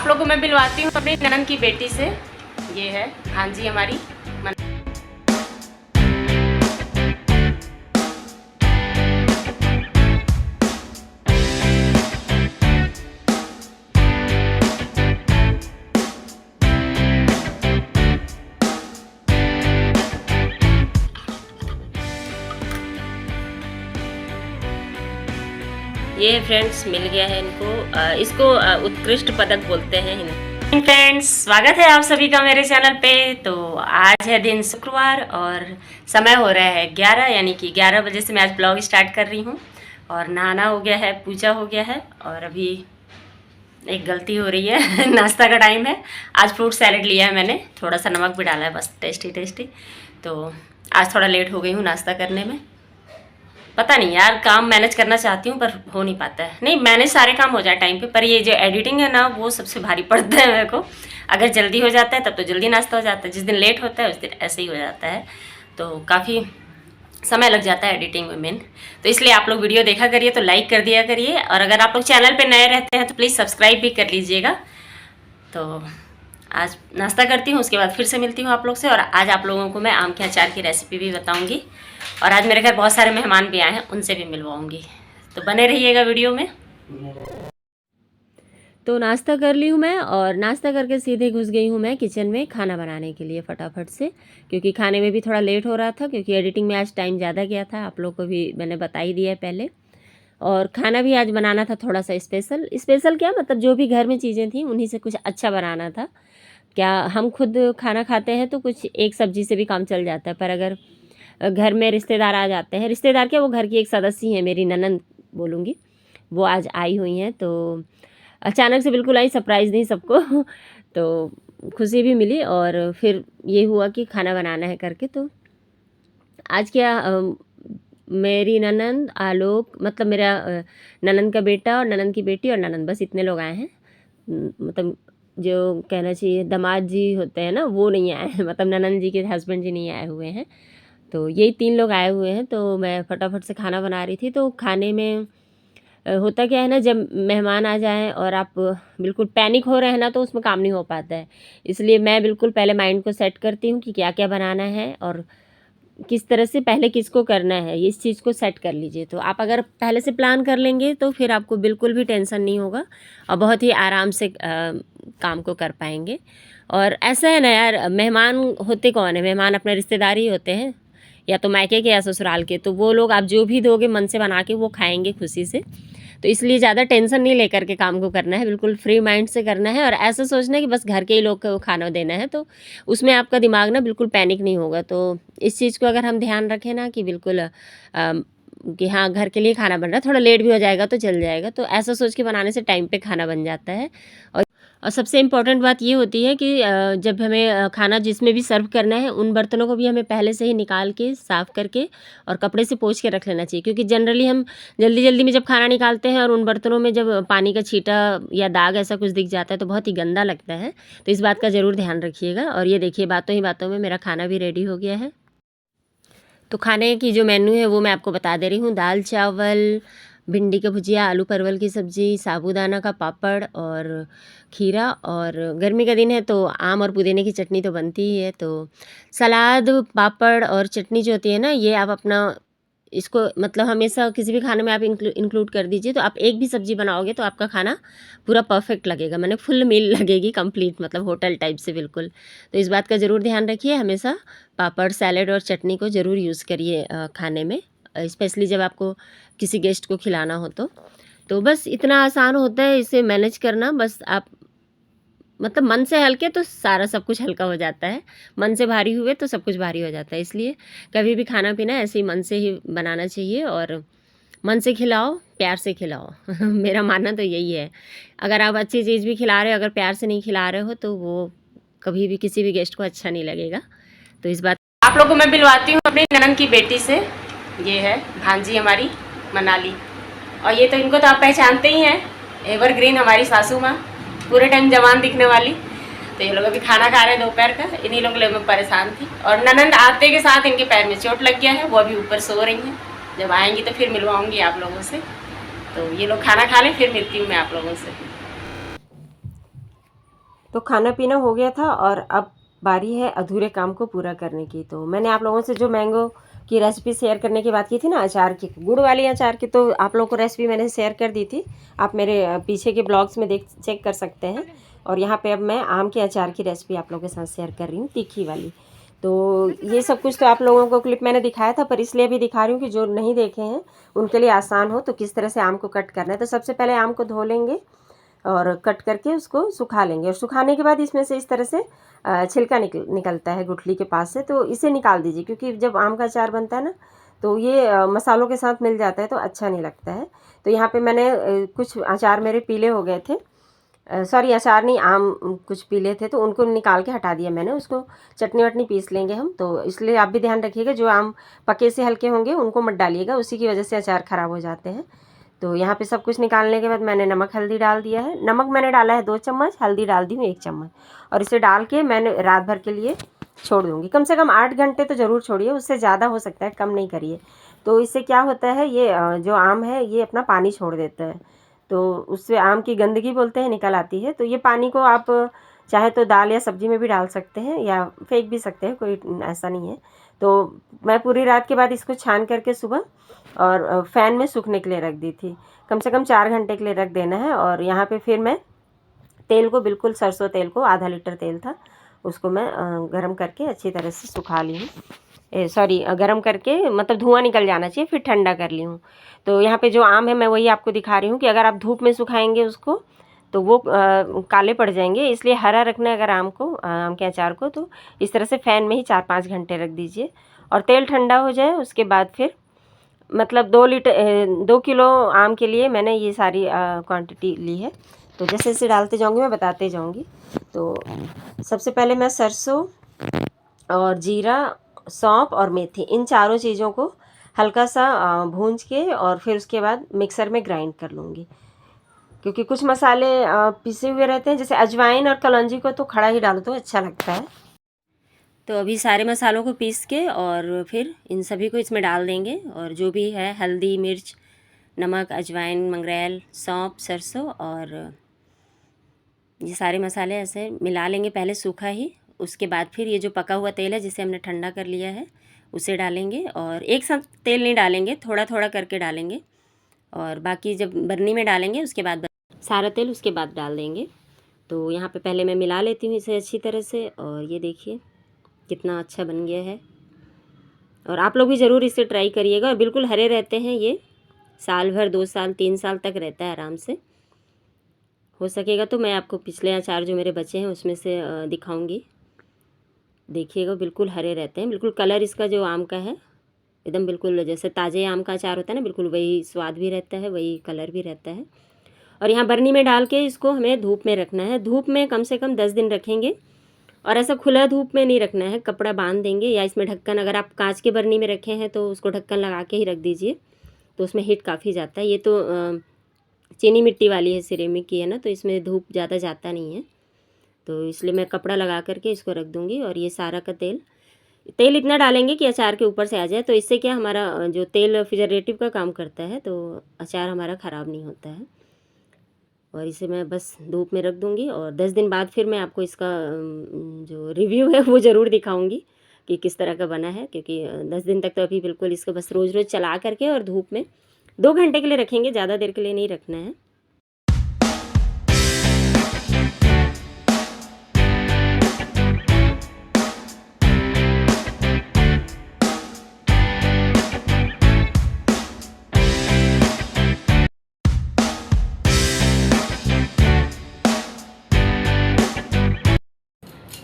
आप लोगों को मैं मिलवाती हूँ अपनी ननद की बेटी से। ये है भांजी हमारी। ये फ्रेंड्स मिल गया है इनको, इसको उत्कृष्ट पदक बोलते हैं। फ्रेंड्स स्वागत है आप सभी का मेरे चैनल पे। तो आज है दिन शुक्रवार और समय हो रहा है 11, यानी कि 11 बजे से मैं आज ब्लॉग स्टार्ट कर रही हूँ। और नहाना हो गया है, पूजा हो गया है और अभी एक गलती हो रही है नाश्ता का टाइम है। आज फ्रूट सैलेड लिया है मैंने, थोड़ा सा नमक भी डाला है बस, टेस्टी टेस्टी। तो आज थोड़ा लेट हो गई हूँ नाश्ता करने में। पता नहीं यार, काम मैनेज करना चाहती हूँ पर हो नहीं पाता है। नहीं, मैनेज सारे काम हो जाए टाइम पे, पर ये जो एडिटिंग है ना वो सबसे भारी पड़ता है मेरे को। अगर जल्दी हो जाता है तब तो जल्दी नाश्ता हो जाता है, जिस दिन लेट होता है उस दिन ऐसे ही हो जाता है। तो काफ़ी समय लग जाता है एडिटिंग में मेन। तो इसलिए आप लोग वीडियो देखा करिए, तो लाइक कर दिया करिए, और अगर आप लोग चैनल पर नए रहते हैं तो प्लीज़ सब्सक्राइब भी कर लीजिएगा। तो आज नाश्ता करती हूँ, उसके बाद फिर से मिलती हूँ आप लोग से। और आज आप लोगों को मैं आम के अचार की रेसिपी भी बताऊँगी। और आज मेरे घर बहुत सारे मेहमान भी आए हैं, उनसे भी मिलवाऊँगी। तो बने रहिएगा वीडियो में। तो नाश्ता कर ली हूँ मैं, और नाश्ता करके सीधे घुस गई हूँ मैं किचन में खाना बनाने के लिए फटाफट से, क्योंकि खाने में भी थोड़ा लेट हो रहा था, क्योंकि एडिटिंग में आज टाइम ज़्यादा गया था। आप लोग को भी मैंने बता ही दिया है पहले। और खाना भी आज बनाना था थोड़ा सा स्पेशल क्या, मतलब जो भी घर में चीज़ें थी उन्हीं से कुछ अच्छा बनाना था। क्या हम खुद खाना खाते हैं तो कुछ एक सब्जी से भी काम चल जाता है, पर अगर घर में रिश्तेदार आ जाते हैं, रिश्तेदार क्या, वो घर की एक सदस्य है, मेरी ननद बोलूँगी, वो आज आई हुई हैं। तो अचानक से बिल्कुल आई, सरप्राइज़ नहीं सबको तो खुशी भी मिली, और फिर ये हुआ कि खाना बनाना है करके। तो आज क्या, मेरी ननद, आलोक, मतलब मेरा ननद का बेटा और ननद की बेटी और ननद, बस इतने लोग आए हैं। मतलब जो कहना चाहिए दामाद जी होते हैं ना, वो नहीं आए हैं, मतलब ननद जी के हस्बैंड जी नहीं आए हुए हैं। तो यही 3 लोग आए हुए हैं। तो मैं फटाफट से खाना बना रही थी। तो खाने में होता क्या है ना, जब मेहमान आ जाएं और आप बिल्कुल पैनिक हो रहे हैं ना, तो उसमें काम नहीं हो पाता है। इसलिए मैं बिल्कुल पहले माइंड को सेट करती हूँ कि क्या क्या बनाना है और किस तरह से पहले किसको करना है, इस चीज़ को सेट कर लीजिए। तो आप अगर पहले से प्लान कर लेंगे तो फिर आपको बिल्कुल भी टेंशन नहीं होगा और बहुत ही आराम से काम को कर पाएंगे। और ऐसा है ना यार, मेहमान होते कौन है, मेहमान अपने रिश्तेदार ही होते हैं, या तो मायके के या ससुराल के। तो वो लोग आप जो भी दोगे मन से बना के वो खाएंगे खुशी से। तो इसलिए ज़्यादा टेंशन नहीं लेकर के काम को करना है, बिल्कुल फ्री माइंड से करना है। और ऐसा सोचना है कि बस घर के ही लोग को खाना देना है, तो उसमें आपका दिमाग ना बिल्कुल पैनिक नहीं होगा। तो इस चीज़ को अगर हम ध्यान रखें ना कि बिल्कुल कि हाँ घर के लिए खाना बन रहा है, थोड़ा लेट भी हो जाएगा तो चल जाएगा, तो ऐसा सोच के बनाने से टाइम पे खाना बन जाता है। और सबसे इम्पॉर्टेंट बात ये होती है कि जब हमें खाना जिसमें भी सर्व करना है, उन बर्तनों को भी हमें पहले से ही निकाल के साफ़ करके और कपड़े से पोंछ के रख लेना चाहिए। क्योंकि जनरली हम जल्दी जल्दी में जब खाना निकालते हैं और उन बर्तनों में जब पानी का छींटा या दाग ऐसा कुछ दिख जाता है तो बहुत ही गंदा लगता है। तो इस बात का ज़रूर ध्यान रखिएगा। और ये देखिए, बातों ही बातों में मेरा खाना भी रेडी हो गया है। तो खाने की जो मेन्यू है वो मैं आपको बता दे रही हूँ। दाल चावल, भिंडी का भुजिया, आलू परवल की सब्ज़ी, साबूदाना का पापड़ और खीरा, और गर्मी का दिन है तो आम और पुदीने की चटनी तो बनती ही है। तो सलाद, पापड़ और चटनी जो होती है ना, ये आप अपना इसको मतलब हमेशा किसी भी खाने में आप इंक्लूड कर दीजिए। तो आप एक भी सब्ज़ी बनाओगे तो आपका खाना पूरा परफेक्ट लगेगा, मैंने फुल मील लगेगी कंप्लीट, मतलब होटल टाइप से बिल्कुल। तो इस बात का ज़रूर ध्यान रखिए, हमेशा पापड़, सैलेड और चटनी को ज़रूर यूज़ करिए खाने में, स्पेशली जब आपको किसी गेस्ट को खिलाना हो तो बस इतना आसान होता है इसे मैनेज करना। बस आप मतलब मन से हल्के तो सारा सब कुछ हल्का हो जाता है, मन से भारी हुए तो सब कुछ भारी हो जाता है। इसलिए कभी भी खाना पीना ऐसे ही मन से ही बनाना चाहिए, और मन से खिलाओ, प्यार से खिलाओ मेरा मानना तो यही है। अगर आप अच्छी चीज़ भी खिला रहे हो, अगर प्यार से नहीं खिला रहे हो तो वो कभी भी किसी भी गेस्ट को अच्छा नहीं लगेगा। तो इस बात आप लोगों को मैं मिलवाती हूँ अपनी ननद की बेटी से। ये है भांजी हमारी मनाली, और ये तो इनको तो आप पहचानते ही हैं, एवरग्रीन हमारी सासू माँ, पूरे टाइम जवान दिखने वाली। तो ये लोग अभी खाना खा रहे हैं दोपहर का, इन्हीं लोग मैं परेशान थी। और ननद आते के साथ इनके पैर में चोट लग गया है, वो अभी ऊपर सो रही हैं। जब आएंगी तो फिर मिलवाऊंगी आप लोगों से। तो ये लोग खाना खा लें, फिर मिलती हूँ मैं आप लोगों से। तो खाना पीना हो गया था और अब बारी है अधूरे काम को पूरा करने की। तो मैंने आप लोगों से जो मैंगो की रेसिपी शेयर करने की बात की थी ना, अचार की, गुड़ वाली अचार की, तो आप लोगों को रेसिपी मैंने शेयर कर दी थी। आप मेरे पीछे के ब्लॉग्स में चेक कर सकते हैं। और यहाँ पे अब मैं आम के अचार की रेसिपी आप लोगों के साथ शेयर कर रही हूँ, तीखी वाली। तो ये सब कुछ तो आप लोगों को क्लिप मैंने दिखाया था, पर इसलिए भी दिखा रही हूँ कि जो नहीं देखे हैं उनके लिए आसान हो। तो किस तरह से आम को कट करना है, तो सबसे पहले आम को धो लेंगे और कट करके उसको सुखा लेंगे। और सुखाने के बाद इसमें से इस तरह से छिलका निकलता है गुठली के पास से, तो इसे निकाल दीजिए, क्योंकि जब आम का अचार बनता है ना, तो ये मसालों के साथ मिल जाता है तो अच्छा नहीं लगता है। तो यहाँ पे मैंने कुछ अचार मेरे पीले हो गए थे, सॉरी अचार नहीं, आम कुछ पीले थे, तो उनको निकाल के हटा दिया मैंने। उसको चटनी वटनी पीस लेंगे हम, तो इसलिए आप भी ध्यान रखिएगा, जो आम पके से हल्के होंगे उनको मत डालिएगा, उसी की वजह से अचार ख़राब हो जाते हैं। तो यहाँ पे सब कुछ निकालने के बाद मैंने नमक हल्दी डाल दिया है। नमक मैंने डाला है 2 चम्मच, हल्दी डाल दी हूँ 1 चम्मच, और इसे डाल के मैंने रात भर के लिए छोड़ दूँगी। कम से कम 8 घंटे तो ज़रूर छोड़िए, उससे ज़्यादा हो सकता है, कम नहीं करिए। तो इससे क्या होता है, ये जो आम है ये अपना पानी छोड़ देता है, तो उससे आम की गंदगी बोलते हैं निकल आती है। तो ये पानी को आप चाहे तो दाल या सब्ज़ी में भी डाल सकते हैं या फेंक भी सकते हैं, कोई ऐसा नहीं है। तो मैं पूरी रात के बाद इसको छान करके सुबह और फ़ैन में सूखने के लिए रख दी थी। कम से कम 4 घंटे के लिए रख देना है। और यहाँ पे फिर मैं तेल को बिल्कुल, सरसों तेल को, आधा लीटर तेल था, उसको मैं गरम करके अच्छी तरह से सुखा ली हूँ। सॉरी, गरम करके मतलब धुआं निकल जाना चाहिए, फिर ठंडा कर ली हूँ। तो यहाँ पे जो आम है मैं वही आपको दिखा रही हूँ कि अगर आप धूप में सुखाएंगे उसको तो वो काले पड़ जाएंगे, इसलिए हरा रखना है अगर आम को, आम के अचार को, तो इस तरह से फ़ैन में ही 4-5 घंटे रख दीजिए। और तेल ठंडा हो जाए उसके बाद फिर, मतलब 2 किलो आम के लिए मैंने ये सारी क्वांटिटी ली है। तो जैसे जैसे डालते जाऊँगी मैं बताते जाऊँगी। तो सबसे पहले मैं सरसों और जीरा, सौंफ और मेथी, इन चारों चीज़ों को हल्का सा भून के और फिर उसके बाद मिक्सर में ग्राइंड कर लूँगी, क्योंकि कुछ मसाले पिसे हुए रहते हैं, जैसे अजवाइन और कलौंजी को तो खड़ा ही डालो तो अच्छा लगता है। तो अभी सारे मसालों को पीस के और फिर इन सभी को इसमें डाल देंगे, और जो भी है हल्दी, मिर्च, नमक, अजवाइन, मंगरेल, सौंफ, सरसों, और ये सारे मसाले ऐसे मिला लेंगे पहले सूखा ही। उसके बाद फिर ये जो पका हुआ तेल है जिसे हमने ठंडा कर लिया है उसे डालेंगे, और एक साथ तेल नहीं डालेंगे, थोड़ा थोड़ा करके डालेंगे। और बाकी जब बरनी में डालेंगे उसके बाद सारा तेल उसके बाद डाल देंगे। तो यहाँ पे पहले मैं मिला लेती हूँ इसे अच्छी तरह से, और ये देखिए कितना अच्छा बन गया है। और आप लोग भी ज़रूर इसे ट्राई करिएगा, और बिल्कुल हरे रहते हैं ये, साल भर, 2 साल 3 साल तक रहता है आराम से। हो सकेगा तो मैं आपको पिछले अचार जो मेरे बचे हैं उसमें से दिखाऊंगी, देखिएगा बिल्कुल हरे रहते हैं। बिल्कुल कलर इसका जो आम का है एकदम बिल्कुल जैसे ताज़े आम का अचार होता है ना, बिल्कुल वही स्वाद भी रहता है, वही कलर भी रहता है। और यहाँ बरनी में डाल के इसको हमें धूप में रखना है। धूप में कम से कम 10 दिन रखेंगे, और ऐसा खुला धूप में नहीं रखना है, कपड़ा बांध देंगे, या इसमें ढक्कन, अगर आप कांच के बरनी में रखे हैं तो उसको ढक्कन लगा के ही रख दीजिए, तो उसमें हीट काफ़ी जाता है। ये तो चीनी मिट्टी वाली है, सिरेमिक की है ना, तो इसमें धूप ज़्यादा जाता नहीं है, तो इसलिए मैं कपड़ा लगा करके इसको रख दूँगी। और ये सारा का तेल इतना डालेंगे कि अचार के ऊपर से आ जाए, तो इससे क्या हमारा जो तेल प्रिजर्वेटिव का काम करता है, तो अचार हमारा ख़राब नहीं होता है। और इसे मैं बस धूप में रख दूँगी, और 10 दिन बाद फिर मैं आपको इसका जो रिव्यू है वो ज़रूर दिखाऊँगी कि किस तरह का बना है, क्योंकि 10 दिन तक तो अभी बिल्कुल इसको बस रोज़ रोज़ चला करके और धूप में 2 घंटे के लिए रखेंगे, ज़्यादा देर के लिए नहीं रखना है।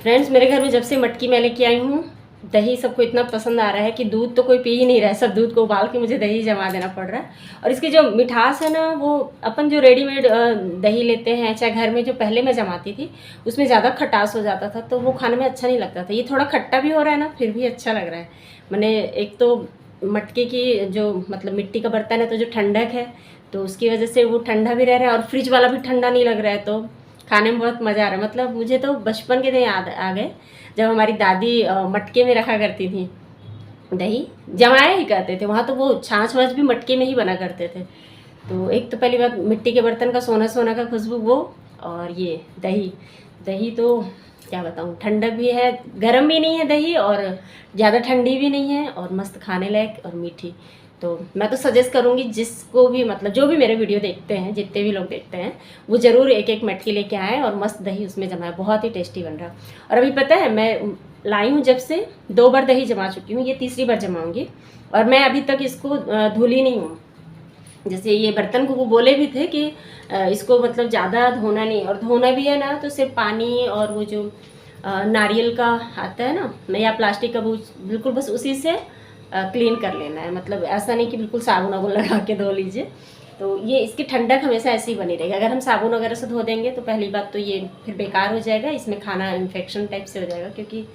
फ्रेंड्स, मेरे घर में जब से मटकी मैं लेके आई हूँ, दही सबको इतना पसंद आ रहा है कि दूध तो कोई पी ही नहीं रहा है, सब दूध को उबाल के मुझे दही जमा देना पड़ रहा है। और इसकी जो मिठास है ना, वो अपन जो रेडीमेड दही लेते हैं, चाहे घर में जो पहले मैं जमाती थी, उसमें ज़्यादा खटास हो जाता था, तो वो खाने में अच्छा नहीं लगता था। ये थोड़ा खट्टा भी हो रहा है ना, फिर भी अच्छा लग रहा है। मैंने एक तो मटके की जो मतलब मिट्टी का बर्तन है, तो जो ठंडक है, तो उसकी वजह से वो ठंडा भी रह रहा है, और फ्रिज वाला भी ठंडा नहीं लग रहा है, तो खाने में बहुत मज़ा आ रहा है। मतलब मुझे तो बचपन के दिन याद आ गए, जब हमारी दादी मटके में रखा करती थी दही, जमाए ही कहते थे वहाँ, तो वो छाछ वाछ भी मटके में ही बना करते थे। तो एक तो पहली बात, मिट्टी के बर्तन का सोना सोना का खुशबू वो और ये दही, दही तो क्या बताऊँ, ठंडक भी है, गर्म भी नहीं है दही और ज़्यादा ठंडी भी नहीं है, और मस्त खाने लायक और मीठी। तो मैं तो सजेस्ट करूँगी जिसको भी, मतलब जो भी मेरे वीडियो देखते हैं, जितने भी लोग देखते हैं, वो ज़रूर एक एक मटकी लेके आएँ और मस्त दही उसमें जमाए, बहुत ही टेस्टी बन रहा। और अभी पता है मैं लाई हूँ जब से 2 बार दही जमा चुकी हूँ, ये तीसरी बार जमाऊँगी, और मैं अभी तक इसको धुली नहीं हूँ। जैसे ये बर्तन को वो बोले भी थे कि इसको मतलब ज़्यादा धोना नहीं, और धोना भी है ना तो सिर्फ पानी और वो जो नारियल का आता है ना या प्लास्टिक का, वो बिल्कुल बस उसी से क्लीन कर लेना है। मतलब ऐसा नहीं कि बिल्कुल साबुन वाबुन लगा के धो लीजिए। तो ये इसकी ठंडक हमेशा ऐसी ही बनी रहेगी। अगर हम साबुन वगैरह से धो देंगे तो पहली बात तो ये फिर बेकार हो जाएगा, इसमें खाना इन्फेक्शन टाइप से हो जाएगा, क्योंकि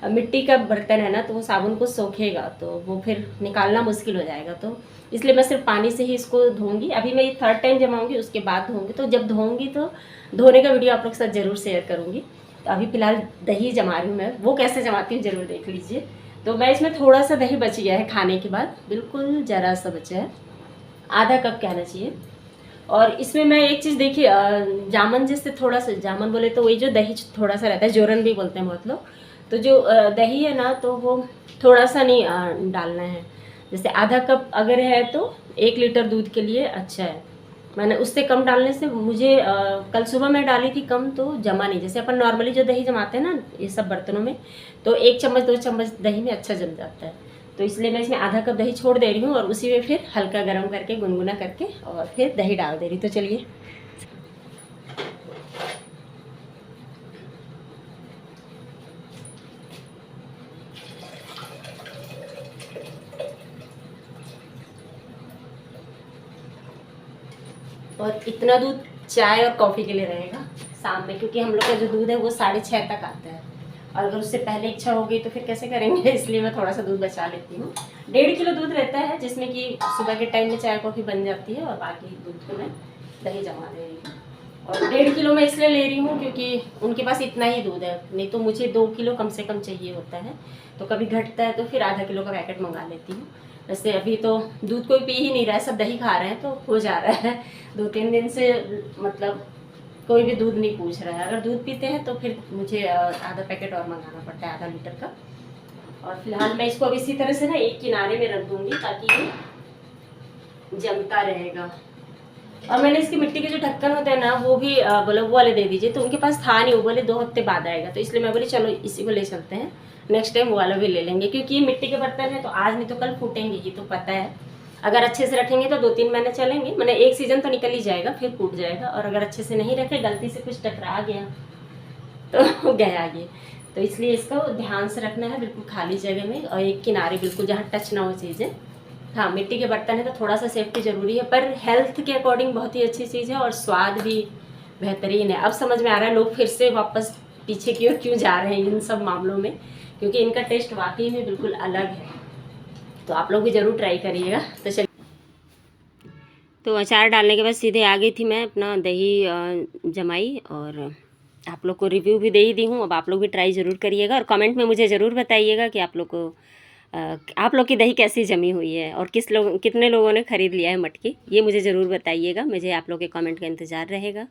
मिट्टी का बर्तन है ना तो वो साबुन को सोखेगा, तो वो फिर निकालना मुश्किल हो जाएगा। तो इसलिए मैं सिर्फ पानी से ही इसको धोऊंगी। अभी मैं ये 3rd टाइम जमाऊंगी, उसके बाद धोऊंगी। तो जब धोऊंगी तो धोने का वीडियो आप लोग के साथ ज़रूर शेयर करूँगी। तो अभी फ़िलहाल दही जमा रही हूँ मैं, वो कैसे जमाती हूँ ज़रूर देख लीजिए। तो मैं इसमें थोड़ा सा दही बच गया है खाने के बाद, बिल्कुल ज़रा सा बचा है, आधा कप कहना चाहिए। और इसमें मैं एक चीज़ देखिए, जामन जैसे थोड़ा सा, जामन बोले तो वही जो दही थोड़ा सा रहता है, जोरन भी बोलते हैं बहुत लोग। तो जो दही है ना तो वो थोड़ा सा नहीं डालना है। जैसे आधा कप अगर है तो 1 लीटर दूध के लिए अच्छा है। मैंने उससे कम डालने से मुझे कल सुबह मैं डाली थी कम, तो जमा नहीं। जैसे अपन नॉर्मली जो दही जमाते हैं ना ये सब बर्तनों में, तो 1 चम्मच 2 चम्मच दही में अच्छा जम जाता है। तो इसलिए मैं इसमें आधा कप दही छोड़ दे रही हूँ, और उसी में फिर हल्का गर्म करके गुनगुना करके और फिर दही डाल दे रही। तो चलिए, और इतना दूध चाय और कॉफ़ी के लिए रहेगा शाम में, क्योंकि हम लोग का जो दूध है वो 6:30 तक आता है, और अगर उससे पहले इच्छा हो गई तो फिर कैसे करेंगे। इसलिए मैं थोड़ा सा दूध बचा लेती हूँ। 1.5 किलो दूध रहता है, जिसमें कि सुबह के टाइम में चाय कॉफ़ी बन जाती है, और बाकी दूध को मैं दही जमा दे रही हूँ। और 1.5 किलो मैं इसलिए ले रही हूँ क्योंकि उनके पास इतना ही दूध है, नहीं तो मुझे 2 किलो कम से कम चाहिए होता है। तो कभी घटता है तो फिर आधा किलो का पैकेट मंगा लेती हूँ। वैसे अभी तो दूध कोई पी ही नहीं रहा है, सब दही खा रहे हैं, तो हो जा रहा है। 2-3 दिन से मतलब कोई भी दूध नहीं पूछ रहा है। अगर दूध पीते हैं तो फिर मुझे आधा पैकेट और मंगाना पड़ता है, आधा लीटर का। और फिलहाल मैं इसको अब इसी तरह से ना एक किनारे में रख दूँगी ताकि ये जमता रहेगा। और मैंने इसकी मिट्टी के जो ढक्कन होते हैं ना वो भी बोले वो वाले दे दीजिए, तो उनके पास था नहीं, वो बोले 2 हफ्ते बाद आएगा। तो इसलिए मैं बोली चलो इसी को ले चलते हैं, नेक्स्ट टाइम वो वाला भी ले लेंगे, क्योंकि ये मिट्टी के बर्तन है तो आज नहीं तो कल फूटेंगे, ये तो पता है। अगर अच्छे से रखेंगे तो 2-3 महीने चलेंगे, मैंने 1 सीज़न तो निकल ही जाएगा, फिर फूट जाएगा। और अगर अच्छे से नहीं रखे, गलती से कुछ टकरा गया तो गया ये। तो इसलिए इसका ध्यान से रखना है, बिल्कुल खाली जगह में, और एक किनारे बिल्कुल जहाँ टच ना हो चीज़ें। हाँ, मिट्टी के बर्तन है तो थोड़ा सा सेफ्टी ज़रूरी है, पर हेल्थ के अकॉर्डिंग बहुत ही अच्छी चीज़ है, और स्वाद भी बेहतरीन है। अब समझ में आ रहा है लोग फिर से वापस पीछे की ओर क्यों जा रहे हैं इन सब मामलों में, क्योंकि इनका टेस्ट वाकई में बिल्कुल अलग है। तो आप लोग भी ज़रूर ट्राई करिएगा। तो चलिए, तो अचार डालने के बाद सीधे आ गई थी मैं अपना दही जमाई, और आप लोग को रिव्यू भी दे ही दी हूँ। अब आप लोग भी ट्राई ज़रूर करिएगा, और कमेंट में मुझे ज़रूर बताइएगा कि आप लोग की दही कैसी जमी हुई है, और कितने लोगों ने ख़रीद लिया है मटकी, ये मुझे ज़रूर बताइएगा। मुझे आप लोग के कमेंट का इंतज़ार रहेगा।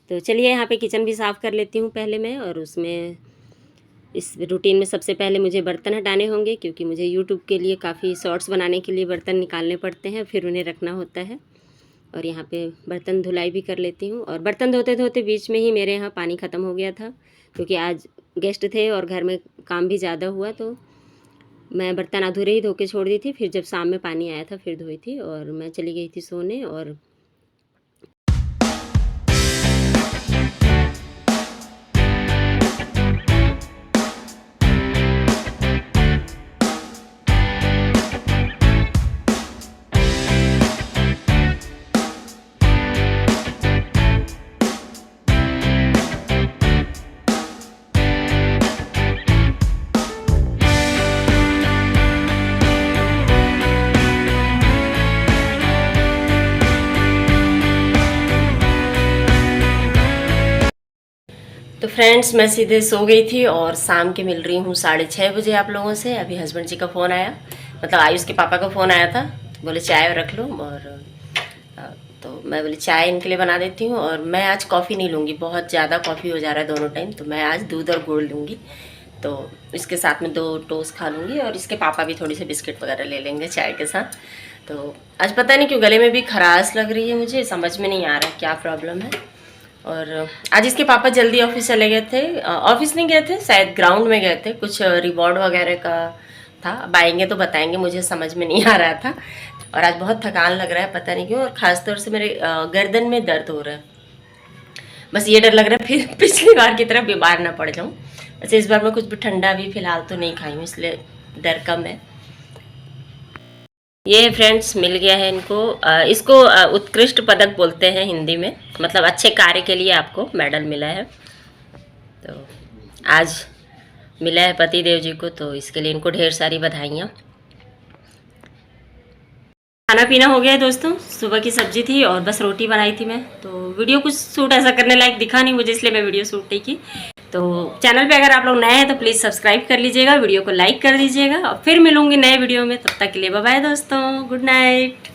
तो चलिए, यहाँ पे किचन भी साफ़ कर लेती हूँ पहले मैं, और उसमें इस रूटीन में सबसे पहले मुझे बर्तन हटाने होंगे, क्योंकि मुझे यूट्यूब के लिए काफ़ी शॉर्ट्स बनाने के लिए बर्तन निकालने पड़ते हैं, फिर उन्हें रखना होता है। और यहाँ पे बर्तन धुलाई भी कर लेती हूँ। और बर्तन धोते धोते बीच में ही मेरे यहाँ पानी ख़त्म हो गया था, क्योंकि आज गेस्ट थे और घर में काम भी ज़्यादा हुआ, तो मैं बर्तन अधूरे ही धो के छोड़ दी थी। फिर जब शाम में पानी आया था फिर धोई थी, और मैं चली गई थी सोने। और तो फ्रेंड्स, मैं सीधे सो गई थी, और शाम के मिल रही हूँ 6:30 बजे आप लोगों से। अभी हस्बैंड जी का फ़ोन आया, मतलब आयुष के पापा का फ़ोन आया था, बोले चाय रख लो। और तो मैं बोली चाय इनके लिए बना देती हूँ। और मैं आज कॉफ़ी नहीं लूँगी, बहुत ज़्यादा कॉफ़ी हो जा रहा है दोनों टाइम, तो मैं आज दूध और गुड़ लूँगी। तो इसके साथ में 2 टोस्ट खा लूँगी और इसके पापा भी थोड़ी सी बिस्किट वगैरह ले लेंगे चाय के साथ। तो आज पता नहीं क्यों गले में भी खराश लग रही है, मुझे समझ में नहीं आ रहा है क्या प्रॉब्लम है। और आज इसके पापा जल्दी ऑफिस चले गए थे, ऑफिस नहीं गए थे, शायद ग्राउंड में गए थे, कुछ रिवॉर्ड वगैरह का था। अब आएंगे तो बताएंगे, मुझे समझ में नहीं आ रहा था। और आज बहुत थकान लग रहा है, पता नहीं क्यों, और ख़ास तौर से मेरे गर्दन में दर्द हो रहा है। बस ये डर लग रहा है फिर पिछली बार की तरह बीमार ना पड़ जाऊँ। वैसे इस बार मैं कुछ भी ठंडा भी फ़िलहाल तो नहीं खाई हूँ, इसलिए डर कम है। ये फ्रेंड्स मिल गया है इनको, इसको उत्कृष्ट पदक बोलते हैं हिंदी में, मतलब अच्छे कार्य के लिए आपको मेडल मिला है। तो आज मिला है पति देव जी को, तो इसके लिए इनको ढेर सारी बधाइयाँ। खाना पीना हो गया है दोस्तों, सुबह की सब्जी थी और बस रोटी बनाई थी मैं। तो वीडियो कुछ शूट ऐसा करने लायक दिखा नहीं मुझे, इसलिए मैं वीडियो शूट नहीं की। तो चैनल पे अगर आप लोग नए हैं तो प्लीज़ सब्सक्राइब कर लीजिएगा, वीडियो को लाइक कर दीजिएगा, और फिर मिलूंगी नए वीडियो में। तब तक के लिए बाय बाय दोस्तों, गुड नाइट।